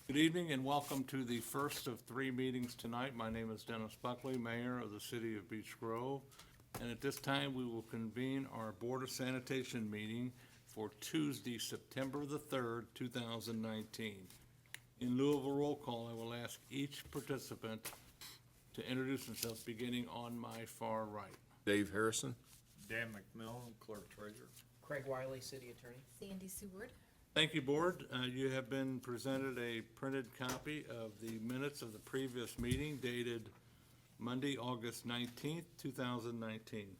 Good evening and welcome to the first of three meetings tonight. My name is Dennis Buckley, Mayor of the City of Beech Grove. And at this time, we will convene our Board of Sanitation meeting for Tuesday, September the 3rd, 2019. In lieu of a roll call, I will ask each participant to introduce themselves, beginning on my far right. Dave Harrison. Dan McMillan, Clerk Treasurer. Craig Wiley, City Attorney. Sandy Seward. Thank you, Board. You have been presented a printed copy of the minutes of the previous meeting dated Monday, August 19th, 2019.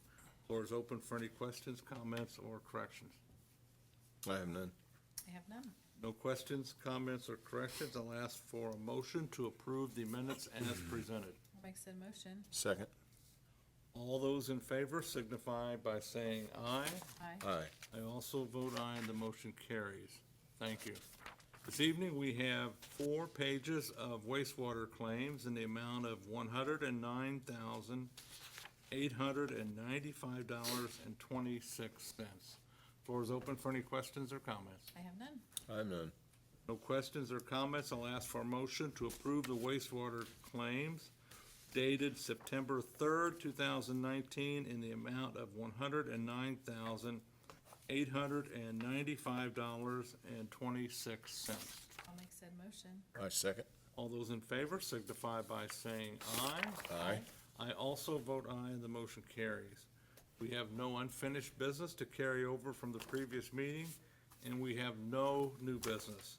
Floor is open for any questions, comments, or corrections. I have none. I have none. No questions, comments, or corrections. I'll ask for a motion to approve the minutes as presented. I'll make said motion. Second. All those in favor signify by saying aye. Aye. Aye. I also vote aye and the motion carries. Thank you. This evening, we have 4 pages of wastewater claims in the amount of $109,895.26. Floor is open for any questions or comments. I have none. I have none. No questions or comments. I'll ask for a motion to approve the wastewater claims dated September 3rd, 2019 in the amount of $109,895.26. I'll make said motion. I second. All those in favor signify by saying aye. Aye. I also vote aye and the motion carries. We have no unfinished business to carry over from the previous meeting, and we have no new business.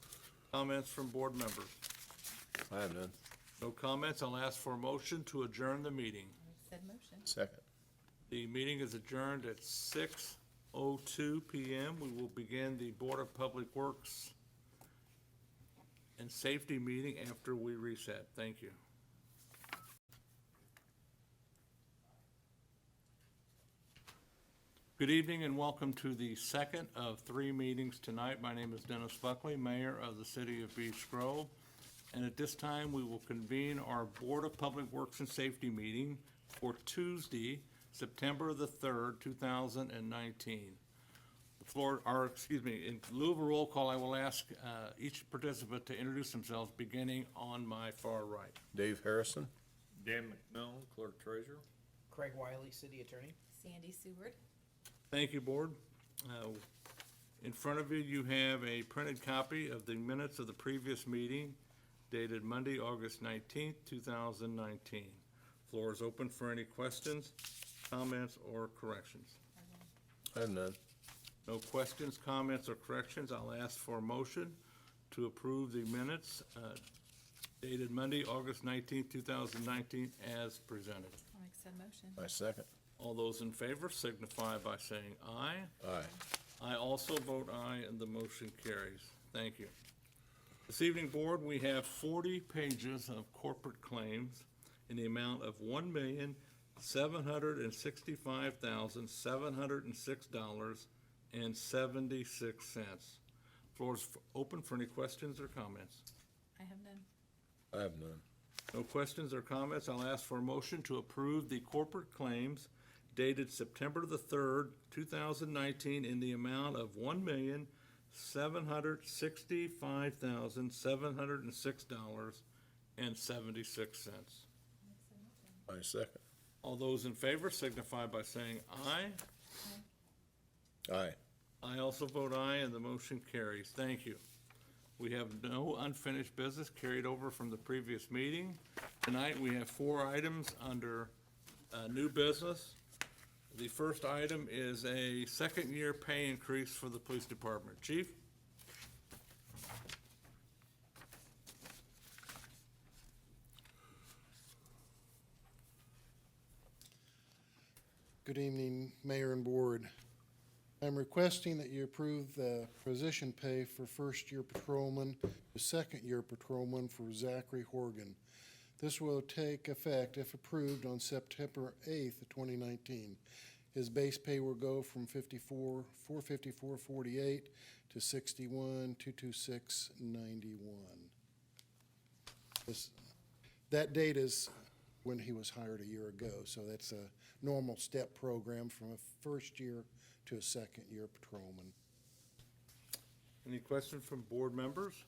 Comments from board members? I have none. No comments. I'll ask for a motion to adjourn the meeting. I'll make said motion. Second. The meeting is adjourned at 6:02 PM. We will begin the Board of Public Works and Safety meeting after we reset. Thank you. Good evening and welcome to the second of 3 meetings tonight. My name is Dennis Buckley, Mayor of the City of Beech Grove. And at this time, we will convene our Board of Public Works and Safety meeting for Tuesday, September the 3rd, 2019. In lieu of a roll call, I will ask each participant to introduce themselves, beginning on my far right. Dave Harrison. Dan McMillan, Clerk Treasurer. Craig Wiley, City Attorney. Sandy Seward. Thank you, Board. In front of you, you have a printed copy of the minutes of the previous meeting dated Monday, August 19th, 2019. Floor is open for any questions, comments, or corrections. I have none. No questions, comments, or corrections. I'll ask for a motion to approve the minutes dated Monday, August 19th, 2019, as presented. I'll make said motion. I second. All those in favor signify by saying aye. Aye. I also vote aye, and the motion carries. Thank you. This evening, Board, we have 40 pages of corporate claims in the amount of $1,765,706.76. Floor is open for any questions or comments. I have none. I have none. No questions or comments. I'll ask for a motion to approve the corporate claims dated September the 3rd, 2019 in the amount of $1,765,706.76. I second. All those in favor signify by saying aye. Aye. I also vote aye, and the motion carries. Thank you. We have no unfinished business carried over from the previous meeting. Tonight, we have 4 items under new business. The first item is a second-year pay increase for the police department. Chief? Good evening, Mayor and Board. I'm requesting that you approve the position pay for first-year patrolman to second-year patrolman for Zachary Horgan. This will take effect, if approved, on September 8th, 2019. His base pay will go from $454.48 to $61,226.91. That date is when he was hired a year ago, so that's a normal step program from a first year to a second year patrolman. Any questions from board members?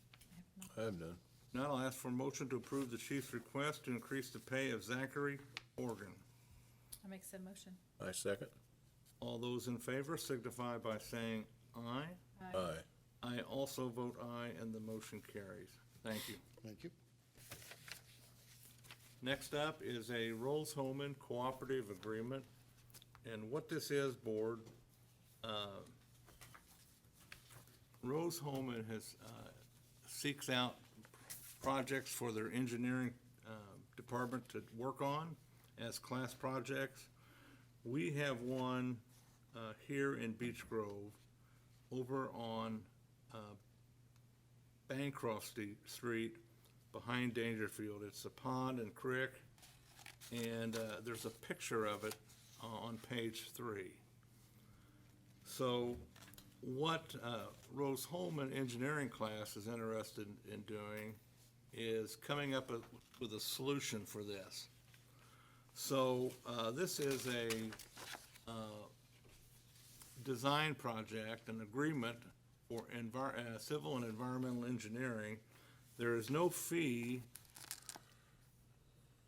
I have none. Now I'll ask for a motion to approve the chief's request to increase the pay of Zachary Horgan. I'll make said motion. I second. All those in favor signify by saying aye. Aye. I also vote aye, and the motion carries. Thank you. Thank you. Next up is a Rolls-Homan Cooperative Agreement. And what this is, Board, Rolls-Homan has, seeks out projects for their engineering department to work on as class projects. We have one here in Beech Grove over on Bancroft Street behind Dangerfield. It's a pond and creek, and there's a picture of it on page 3. So what Rose Holman engineering class is interested in doing is coming up with a solution for this. So this is a design project, an agreement for civil and environmental engineering. There is no fee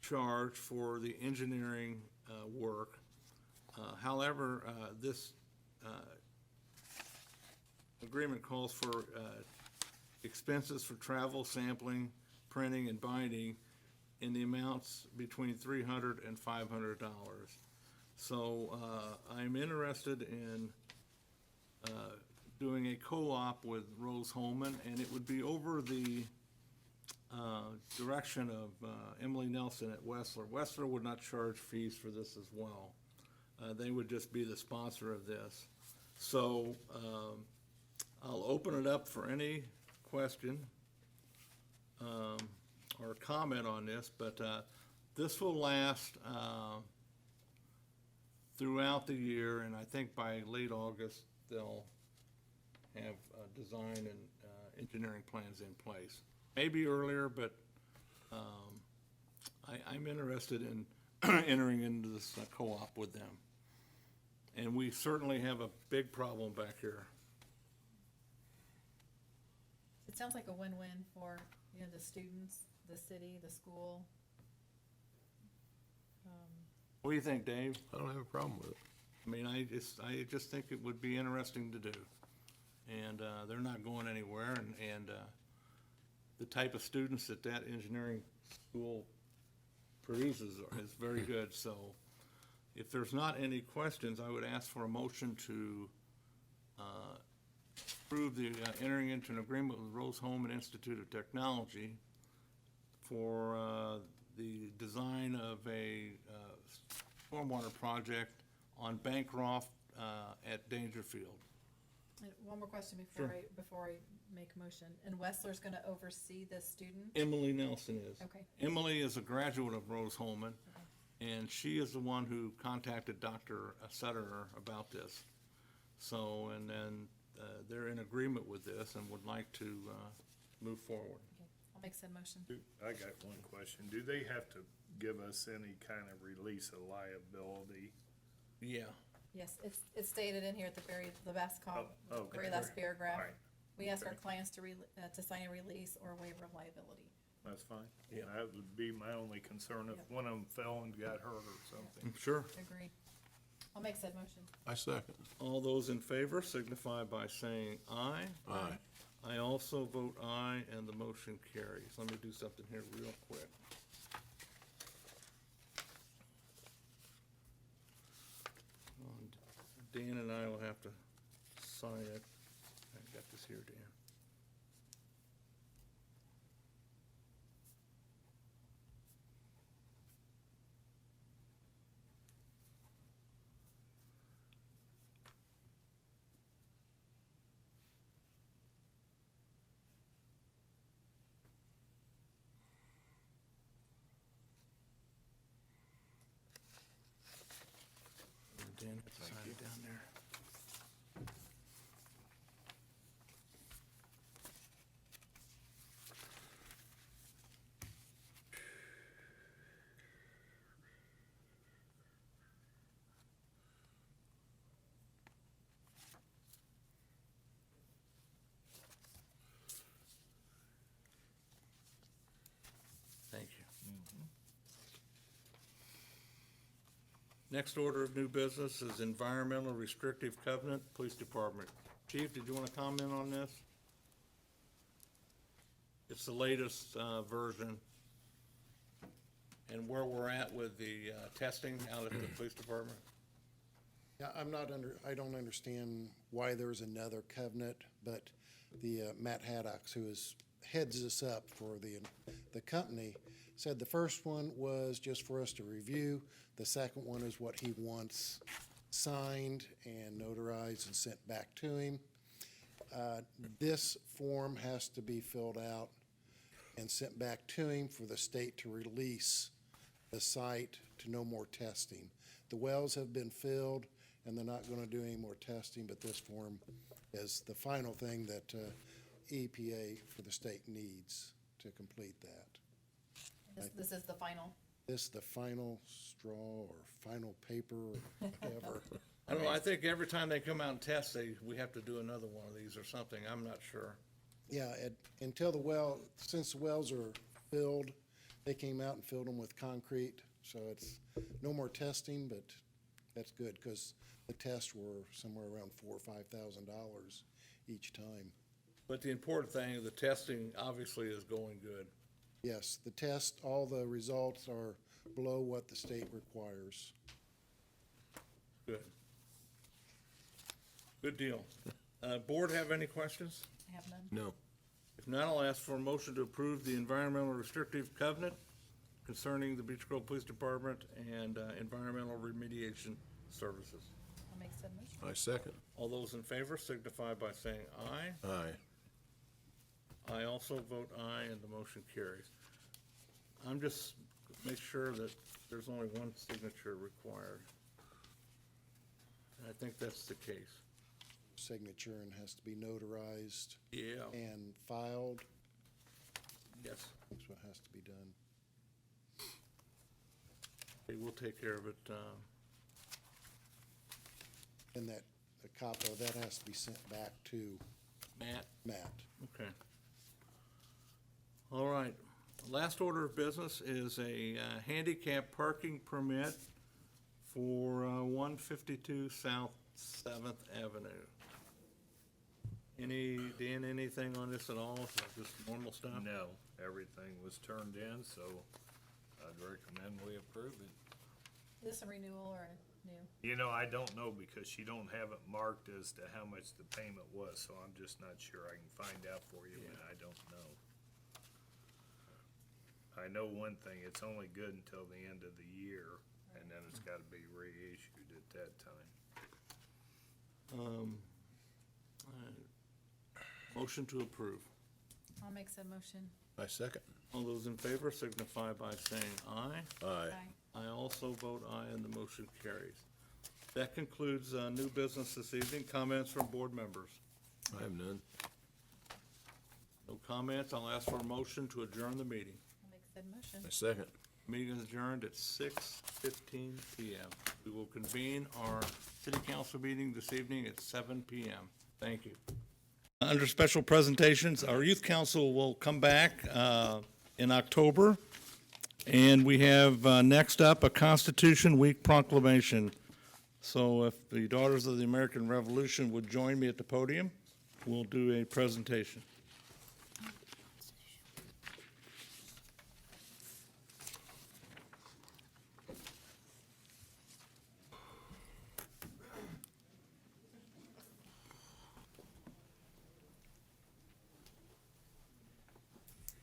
charged for the engineering work. However, this agreement calls for expenses for travel, sampling, printing, and binding in the amounts between $300 and $500. So I'm interested in doing a co-op with Rose Holman, and it would be over the direction of Emily Nelson at Wessler. Wessler would not charge fees for this as well. They would just be the sponsor of this. So I'll open it up for any question or comment on this, but this will last throughout the year, and I think by late August, they'll have design and engineering plans in place. Maybe earlier, but I'm interested in entering into this co-op with them. And we certainly have a big problem back here. It sounds like a win-win for, the students, the city, the school. What do you think, Dave? I don't have a problem with it. I mean, I just think it would be interesting to do. And they're not going anywhere, and the type of students that engineering school produces is very good. So if there's not any questions, I would ask for a motion to approve the entering into an agreement with Rose Holman Institute of Technology for the design of a stormwater project on Bancroft at Dangerfield. And one more question Sure. before I make a motion. And Wessler's gonna oversee this student? Emily Nelson is. Okay. Emily is a graduate of Rose Holman, and she is the one who contacted Dr. Sutterer about this. So, and then they're in agreement with this and would like to move forward. Okay, I'll make said motion. I got one question. Do they have to give us any kind of release of liability? Yeah. Yes, it's stated in here at the last Okay. very last paragraph. All right. We ask our Okay. clients to sign a release or waiver of liability. That's fine. Yeah. That would be my only concern if Yep. one of them fell and got hurt or something. Sure. Agreed. I'll make said motion. I second. All those in favor signify by saying aye. Aye. I also vote aye, and the motion carries. Let me do something here real quick. Dan and I will have to sign it. I got this here, Dan. Dan, sign it down there. Next order of new business is environmental restrictive covenant, police department. Chief, did you want to comment on this? It's the latest version, and where we're at with the testing out at the police department. Yeah, I don't understand why there's another covenant, but the Matt Haddocks, who heads this up for the company, said the first one was just for us to review. The second one is what he wants signed and notarized and sent back to him. This form has to be filled out and sent back to him for the state to release the site to no more testing. The wells have been filled, and they're not gonna do any more testing, but this form is the final thing that EPA for the state needs to complete that. This is the final. This is the final straw or final paper or whatever. I don't know, I think every time they come out and test, we have to do another one of these or something, I'm not sure. Yeah, until since the wells are filled, they came out and filled them with concrete, so it's no more testing, but that's good, because the tests were somewhere around $4,000 or $5,000 each time. But the important thing, the testing obviously is going good. Yes, the test, all the results are below what the state requires. Good. Good deal. Board have any questions? I have none. No. If not, I'll ask for a motion to approve the environmental restrictive covenant concerning the Beech Grove Police Department and environmental remediation services. I'll make said motion. I second. All those in favor signify by saying aye. Aye. I also vote aye, and the motion carries. I'm just, make sure that there's only one signature required. And I think that's the case. Signature and has to be notarized Yeah. and filed. Yes. That's what has to be done. Okay, we'll take care of it. And a copy of that has to be sent back to Matt? Matt. Okay. All right. Last order of business is a handicap parking permit for 152 South 7th Avenue. Dan, anything on this at all? Is it just normal stuff? No, everything was turned in, so I'd recommend we approve it. Is this a renewal or a new? You know, I don't know because she don't have it marked as to how much the payment was, so I'm just not sure. I can find out for you, but I don't know. I know one thing, it's only good until the end of the year, and then it's gotta be reissued at that time. Motion to approve. I'll make said motion. I second. All those in favor signify by saying aye. Aye. I also vote aye, and the motion carries. That concludes new business this evening. Comments from board members? I have none. No comments. I'll ask for a motion to adjourn the meeting. I'll make said motion. I second. Meeting is adjourned at 6:15 PM. We will convene our city council meeting this evening at 7 PM. Thank you. Under special presentations, our youth council will come back in October. And we have next up a Constitution Week proclamation. So if the Daughters of the American Revolution would join me at the podium, we'll do a presentation.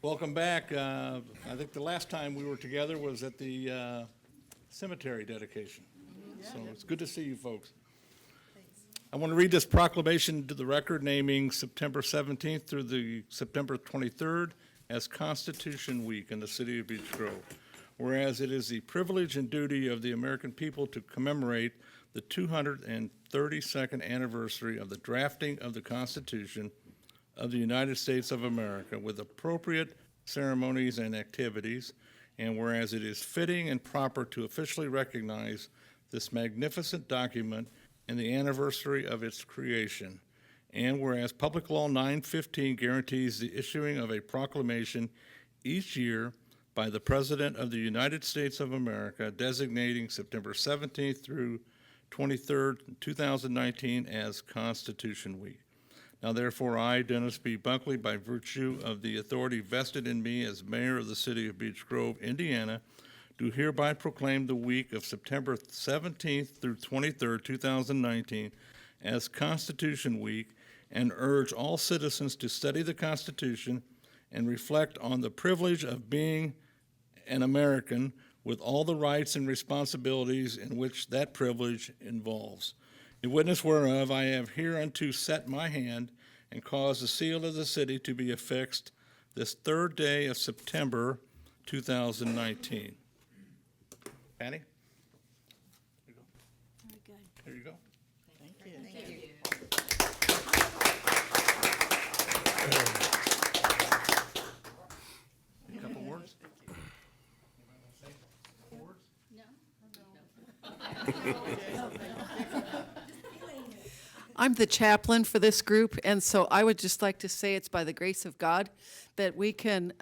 Welcome back. I think the last time we were together was at the cemetery dedication. So it's good to see you folks. I want to read this proclamation to the record naming September 17th through the September 23rd as Constitution Week in the city of Beech Grove. Whereas it is the privilege and duty of the American people to commemorate the 232nd anniversary of the drafting of the Constitution of the United States of America with appropriate ceremonies and activities, and whereas it is fitting and proper to officially recognize this magnificent document and the anniversary of its creation, and whereas Public Law 915 guarantees the issuing of a proclamation each year by the President of the United States of America, designating September 17th through 23rd, 2019 as Constitution Week. Now therefore, I, Dennis B. Buckley, by virtue of the authority vested in me as mayor of the city of Beech Grove, Indiana, do hereby proclaim the week of September 17th through 23rd, 2019 as Constitution Week, and urge all citizens to study the Constitution and reflect on the privilege of being an American with all the rights and responsibilities in which that privilege involves. In witness whereof, I have hereunto set my hand and caused the seal of the city to be affixed this third day of September 2019. Patty? Very good. Here you go. Thank you. A couple words? I'm the chaplain for this group, and so I would just like to say it's by the grace of God that we can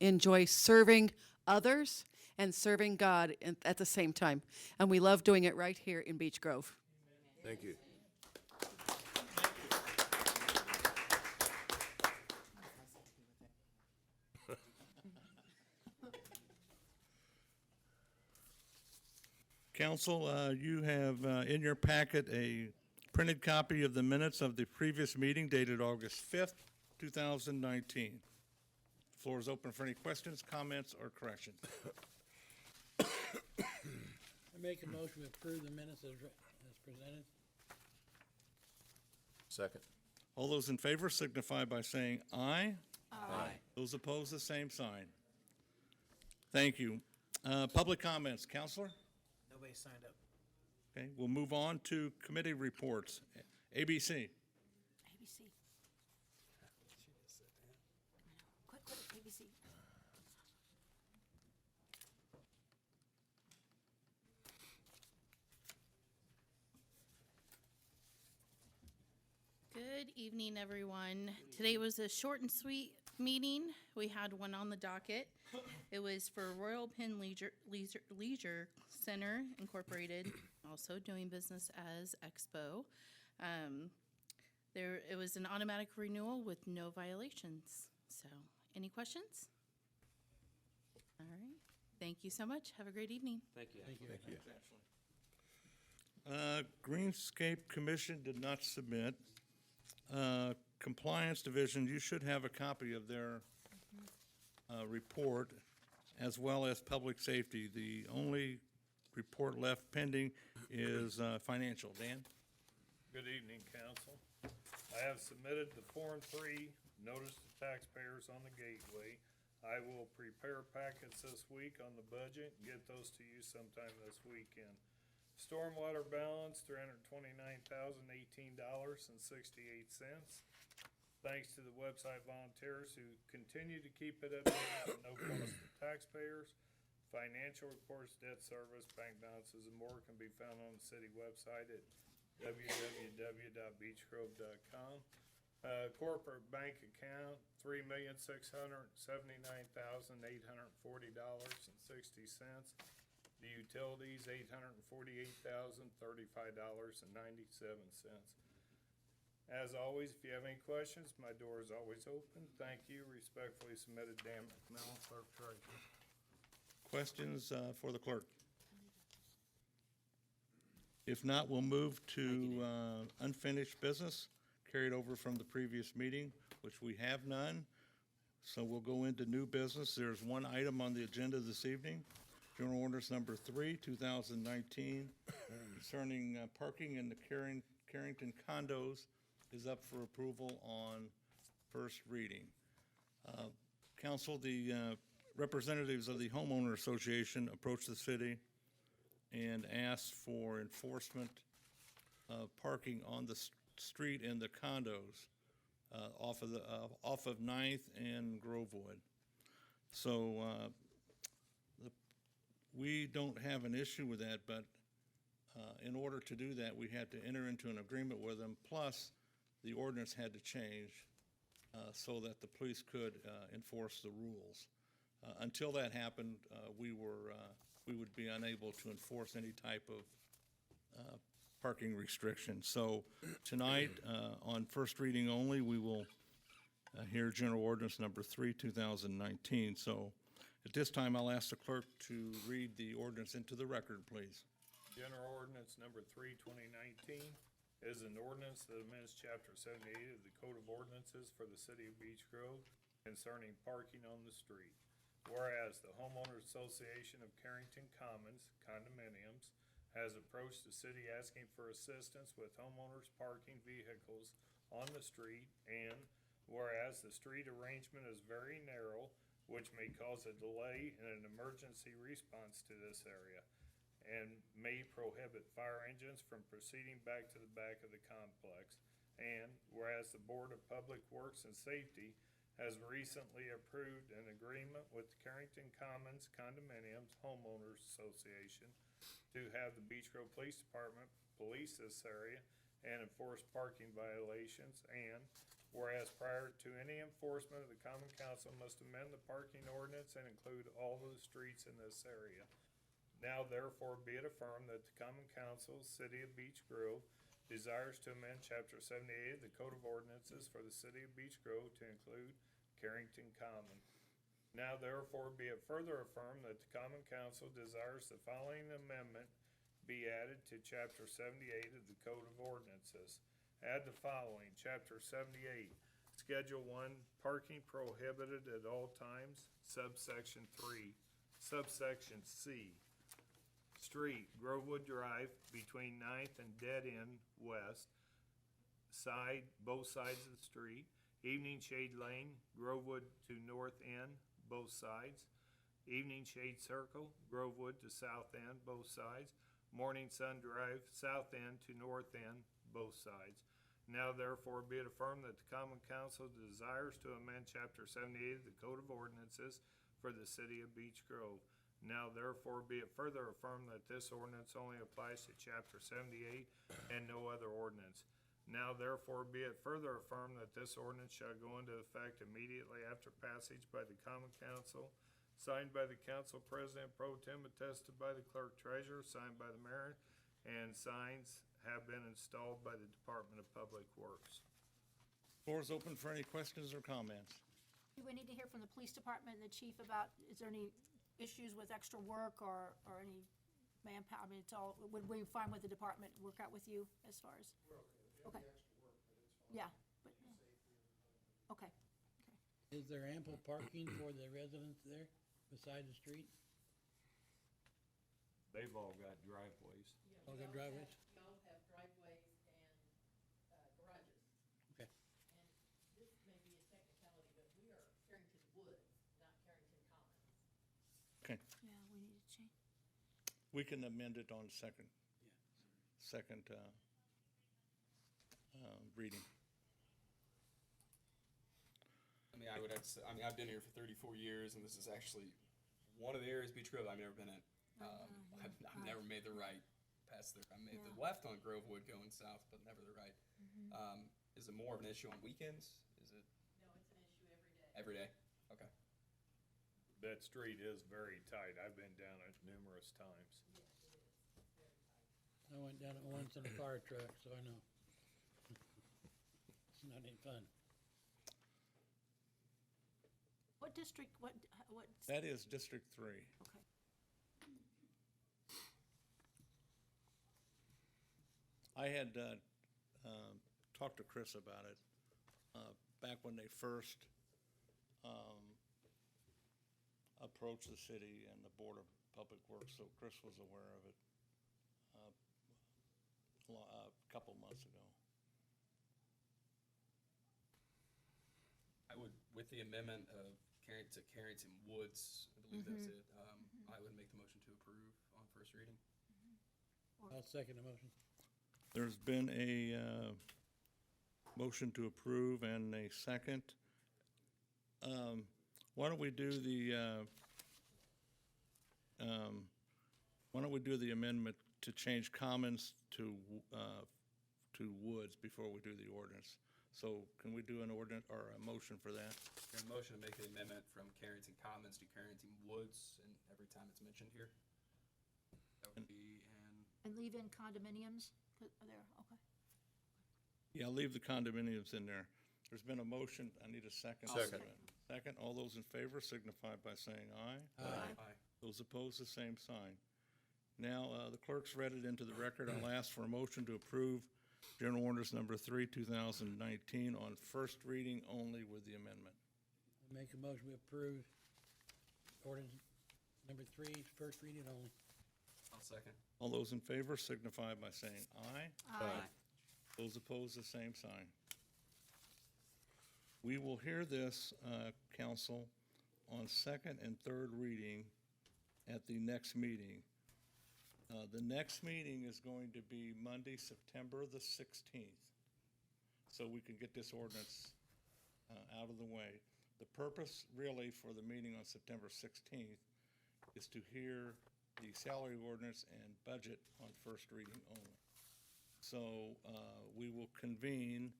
enjoy serving others and serving God at the same time. And we love doing it right here in Beech Grove. Thank you. Council, you have in your packet a printed copy of the minutes of the previous meeting dated August 5th, 2019. Floor is open for any questions, comments, or corrections. I make a motion to approve the minutes as presented. Second. All those in favor signify by saying aye. Aye. Those opposed, the same sign. Thank you. Public comments, Counselor? Nobody signed up. Okay, we'll move on to committee reports. ABC. ABC. Quick, ABC. Good evening, everyone. Today was a short and sweet meeting. We had one on the docket. It was for Royal Penn Leisure Center Incorporated, also doing business as Expo. It was an automatic renewal with no violations. So, any questions? All right. Thank you so much. Have a great evening. Thank you. Greenscape Commission did not submit. Compliance Division, you should have a copy of their report, as well as Public Safety. The only report left pending is financial. Dan? Good evening, council. I have submitted the Form 3 notice to taxpayers on the gateway. I will prepare packets this week on the budget and get those to you sometime this weekend. Stormwater balance, $329,018.68. Thanks to the website volunteers who continue to keep it updated at no cost to taxpayers. Financial reports, debt service, bank balances, and more can be found on the city website at www.beechgrove.com. Corporate bank account, $3,679,840.60. The utilities, $848,035.97. As always, if you have any questions, my door is always open. Thank you. Respectfully submitted, Dan McMillan, Clerk Treasurer. Questions for the clerk? If not, we'll move to unfinished business, carried over from the previous meeting, which we have none. So we'll go into new business. There's one item on the agenda this evening. General Orders Number 3, 2019, concerning parking in the Carrington condos is up for approval on first reading. Council, the representatives of the Homeowner Association approached the city and asked for enforcement of parking on the street in the condos off of 9th and Grovewood. So we don't have an issue with that, but in order to do that, we had to enter into an agreement with them, plus the ordinance had to change so that the police could enforce the rules. Until that happened, we would be unable to enforce any type of parking restrictions. So tonight, on first reading only, we will hear General Ordinance Number 3, 2019. So at this time, I'll ask the clerk to read the ordinance into the record, please. General Ordinance Number 3, 2019 is an ordinance that amends Chapter 78 of the Code of Ordinances for the City of Beech Grove concerning parking on the street. Whereas the Homeowners Association of Carrington Commons condominiums has approached the city asking for assistance with homeowners parking vehicles on the street, and whereas the street arrangement is very narrow, which may cause a delay in an emergency response to this area, and may prohibit fire engines from proceeding back to the back of the complex. And whereas the Board of Public Works and Safety has recently approved an agreement with the Carrington Commons Condominiums Homeowners Association to have the Beech Grove Police Department police this area and enforce parking violations. And whereas prior to any enforcement, the Common Council must amend the parking ordinance and include all of the streets in this area. Now therefore be it affirmed that the Common Council, City of Beech Grove, desires to amend Chapter 78 of the Code of Ordinances for the City of Beech Grove to include Carrington Common. Now therefore be it further affirmed that the Common Council desires the following amendment be added to Chapter 78 of the Code of Ordinances. Add the following: Chapter 78, Schedule 1, parking prohibited at all times, subsection 3, subsection C. Street, Grovewood Drive between 9th and Dead End West, both sides of the street. Evening Shade Lane, Grovewood to North End, both sides. Evening Shade Circle, Grovewood to South End, both sides. Morning Sun Drive, South End to North End, both sides. Now therefore be it affirmed that the Common Council desires to amend Chapter 78 of the Code of Ordinances for the City of Beech Grove. Now therefore be it further affirmed that this ordinance only applies to Chapter 78 and no other ordinance. Now therefore be it further affirmed that this ordinance shall go into effect immediately after passage by the Common Council, signed by the Council President Pro Tem, attested by the Clerk Treasurer, signed by the Mayor, and signs have been installed by the Department of Public Works. Floor is open for any questions or comments. Do we need to hear from the police department and the chief about, is there any issues with extra work or any manpower? I mean, it's all, would we find with the department, work out with you as far as? Okay. Yeah, but, okay. Is there ample parking for the residents there beside the street? They've all got driveways. All got driveways? Y'all have driveways and garages. Okay. And this may be a technicality, but we are Carrington Woods, not Carrington Commons. Okay, Yeah, we need to change. we can amend it on second reading. I mean, I would have to say, I mean, I've been here for 34 years, and this is actually one of the areas, Beech Grove, I've never been in. I've never made the right past there. I made the left on Grovewood going south, but never the right. Is it more of an issue on weekends? Is it No, it's an issue every day. every day? Okay. That street is very tight. I've been down it numerous times. Yes, it is. It's very tight. I went down it once in a fire truck, so I know. It's not any fun. What district, what, That is District 3. okay. I had talked to Chris about it back when they first approached the city and the Board of Public Works, so Chris was aware of it a couple months ago. I would, with the amendment of Carrington Woods, I believe that's it, I would make the motion to approve on first reading. I'll second the motion. There's been a motion to approve and a second. Why don't we do the amendment to change commons to woods before we do the ordinance? So can we do an ordinance or a motion for that? Your motion to make the amendment from Carrington Commons to Carrington Woods, and every time it's mentioned here. That would be in, And leave in condominiums, there, okay. Yeah, leave the condominiums in there. There's been a motion. I need a second. Second. Second. All those in favor signify by saying aye. aye. Those opposed, the same sign. Now, the clerk's read it into the record. I'll ask for a motion to approve General Orders Number 3, 2019 on first reading only with the amendment. I make a motion to approve ordinance number 3, first reading only. I'll second. All those in favor signify by saying aye. Aye. Those opposed, the same sign. We will hear this, council, on second and third reading at the next meeting. The next meeting is going to be Monday, September the 16th, so we can get this ordinance out of the way. The purpose really for the meeting on September 16th is to hear the salary ordinance and budget on first reading only. So we will convene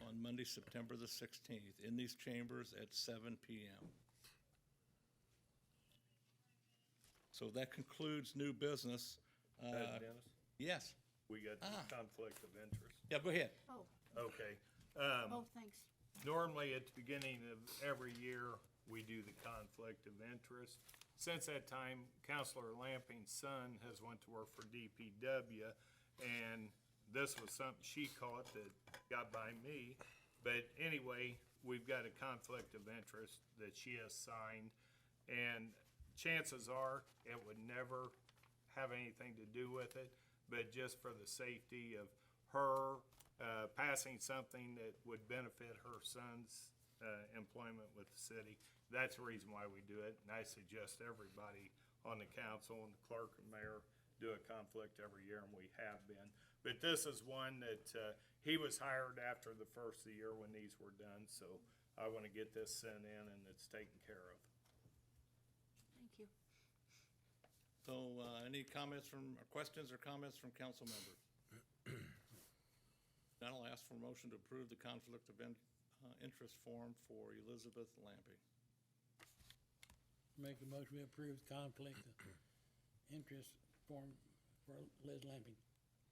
on Monday, September the 16th, in these chambers at 7 p.m. So that concludes new business. Dennis, Yes, we got conflict of interest. yeah, go ahead. Oh, Okay. oh, thanks. Normally, at the beginning of every year, we do the conflict of interest. Since that time, Counselor Lamping's son has went to work for DPW, and this was something she caught that got by me. But anyway, we've got a conflict of interest that she has signed, and chances are it would never have anything to do with it, but just for the safety of her passing something that would benefit her son's employment with the city. That's the reason why we do it, and I suggest everybody on the council and the clerk and mayor do a conflict every year, and we have been. But this is one that he was hired after the first of the year when these were done, so I want to get this sent in and it's taken care of. Thank you. So any comments from, or questions or comments from council members? Then I'll ask for a motion to approve the conflict of interest form for Elizabeth Lamping. Make a motion to approve conflict of interest form for Liz Lamping.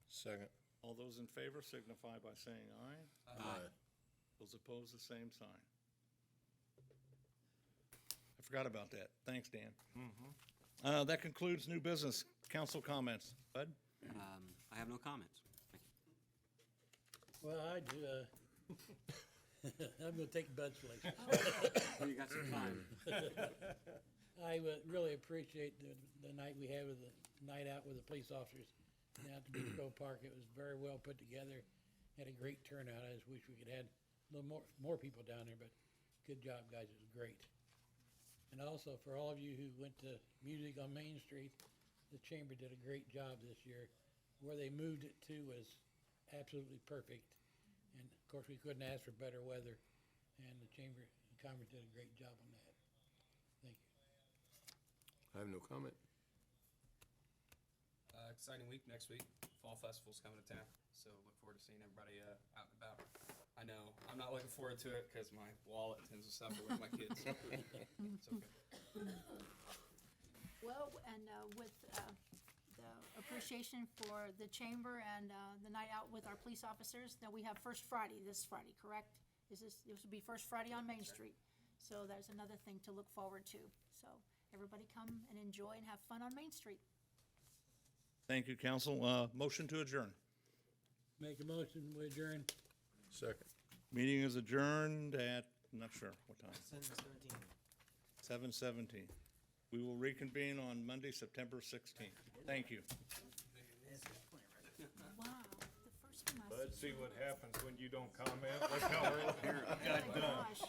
Second. All those in favor signify by saying aye. Aye. Those opposed, the same sign. I forgot about that. Thanks, Dan. That concludes new business. Council comments. Bud? I have no comments. Thank you. Well, I do, I'm gonna take Bud's place. Well, you got some time. I would really appreciate the night we had with the night out with the police officers down at the Beech Grove Park. It was very well put together. Had a great turnout. I just wish we could have a little more people down there, but good job, guys. It was great. And also for all of you who went to music on Main Street, the chamber did a great job this year. Where they moved it to was absolutely perfect. And of course, we couldn't ask for better weather. And the chamber and conference did a great job on that. Thank you. I have no comment. Exciting week next week. Fall Festival's coming to town, so look forward to seeing everybody out and about. I know I'm not looking forward to it because my wallet tends to suffer with my kids. It's okay. Well, and with the appreciation for the chamber and the night out with our police officers, now we have First Friday, this Friday, correct? This will be First Friday on Main Street. So there's another thing to look forward to. So everybody come and enjoy and have fun on Main Street. Thank you, council. Motion to adjourn. Make a motion, we adjourn. Second. Meeting is adjourned at, I'm not sure what time, 7:17. 7:17. We will reconvene on Monday, September 16th. Thank you. Wow, the first one I Let's see what happens when you don't comment. Look how early it got done. Gosh.